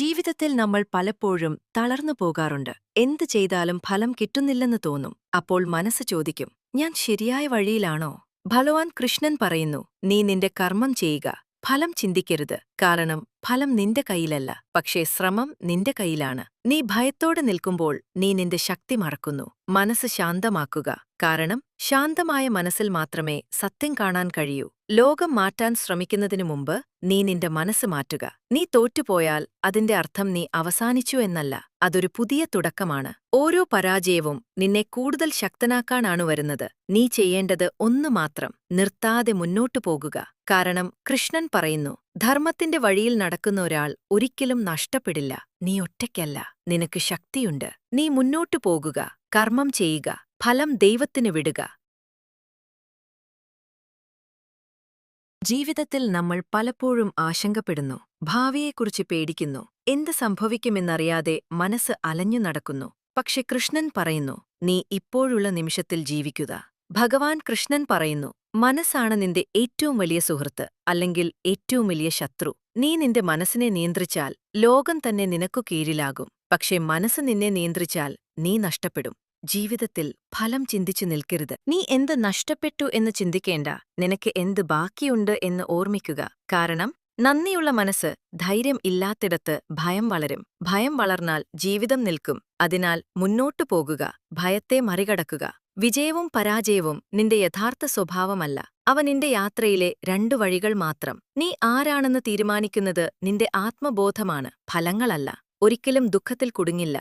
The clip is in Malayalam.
ജീവിതത്തിൽ നമ്മൾ പലപ്പോഴും തളർന്നു പോകാറുണ്ട്. എന്ത് ചെയ്താലും ഫലം കിട്ടുന്നില്ലെന്ന് തോന്നും. അപ്പോൾ മനസ്സ് ചോദിക്കും, ഞാൻ ശരിയായ വഴിയിലാണോ? ഭഗവാൻ കൃഷ്ണൻ പറയുന്നു, നീ നിന്റെ കർമ്മം ചെയ്യുക, ഫലം ചിന്തിക്കരുത്. കാരണം ഫലം നിന്റെ കയ്യിലല്ല, പക്ഷേ ശ്രമം നിന്റെ കയ്യിലാണ്. നീ ഭയത്തോടെ നിൽക്കുമ്പോൾ നീ നിന്റെ ശക്തി മറക്കുന്നു. മനസ്സ് ശാന്തമാക്കുക. കാരണം ശാന്തമായ മനസ്സിൽ മാത്രമേ സത്യം കാണാൻ കഴിയൂ. ലോകം മാറ്റാൻ ശ്രമിക്കുന്നതിനു മുമ്പ് നീ നിന്റെ മനസ്സ് മാറ്റുക. നീ തോറ്റുപോയാൽ അതിന്റെ അർത്ഥം നീ അവസാനിച്ചു എന്നല്ല, അതൊരു പുതിയ തുടക്കമാണ്. ഓരോ പരാജയവും നിന്നെ കൂടുതൽ ശക്തനാക്കാനാണു വരുന്നത്. നീ ചെയ്യേണ്ടത് ഒന്നു മാത്രം, നിർത്താതെ മുന്നോട്ടു പോകുക. കാരണം കൃഷ്ണൻ പറയുന്നു, ധർമ്മത്തിന്റെ വഴിയിൽ നടക്കുന്ന ഒരാൾ ഒരിക്കലും നഷ്ടപ്പെടില്ല. നീ ഒറ്റയ്ക്കല്ല, നിനക്ക് ശക്തിയുണ്ട്. നീ മുന്നോട്ടു പോകുക, കർമ്മം ചെയ്യുക, ഫലം ദൈവത്തിന് വിടുക. ജീവിതത്തിൽ നമ്മൾ പലപ്പോഴും ആശങ്കപ്പെടുന്നു, ഭാവിയെക്കുറിച്ച് പേടിക്കുന്നു, എന്ത് സംഭവിക്കുമെന്നറിയാതെ മനസ്സ് അലഞ്ഞു നടക്കുന്നു. പക്ഷെ കൃഷ്ണൻ പറയുന്നു, നീ ഇപ്പോഴുള്ള നിമിഷത്തിൽ ജീവിക്കുക. ഭഗവാൻ കൃഷ്ണൻ പറയുന്നു, മനസ്സാണ് നിന്റെ ഏറ്റവും വലിയ സുഹൃത്ത്, അല്ലെങ്കിൽ ഏറ്റവും വലിയ ശത്രു. നീ നിന്റെ മനസ്സിനെ നിയന്ത്രിച്ചാൽ ലോകം തന്നെ നിനക്കു കീഴിലാകും. പക്ഷെ മനസ്സ് നിന്നെ നിയന്ത്രിച്ചാൽ നീ നഷ്ടപ്പെടും. ജീവിതത്തിൽ ഫലം ചിന്തിച്ചു നിൽക്കരുത്. നീ എന്ത് നഷ്ടപ്പെട്ടു എന്ന് ചിന്തിക്കേണ്ട, നിനക്ക് എന്ത് ബാക്കിയുണ്ട് എന്ന് ഓർമ്മിക്കുക. കാരണം നന്ദിയുള്ള മനസ്സ് ധൈര്യം ഇല്ലാത്തിടത്ത് ഭയം വളരും. ഭയം വളർന്നാൽ ജീവിതം നിൽക്കും. അതിനാൽ മുന്നോട്ടു പോകുക, ഭയത്തെ മറികടക്കുക. വിജയവും പരാജയവും നിന്റെ യഥാർത്ഥ സ്വഭാവമല്ല, അവ നിന്റെ യാത്രയിലെ രണ്ടു വഴികൾ മാത്രം. നീ ആരാണെന്ന് തീരുമാനിക്കുന്നത് നിന്റെ ആത്മബോധമാണ്, ഫലങ്ങളല്ല. ഒരിക്കലും ദുഃഖത്തിൽ കുടുങ്ങില്ല,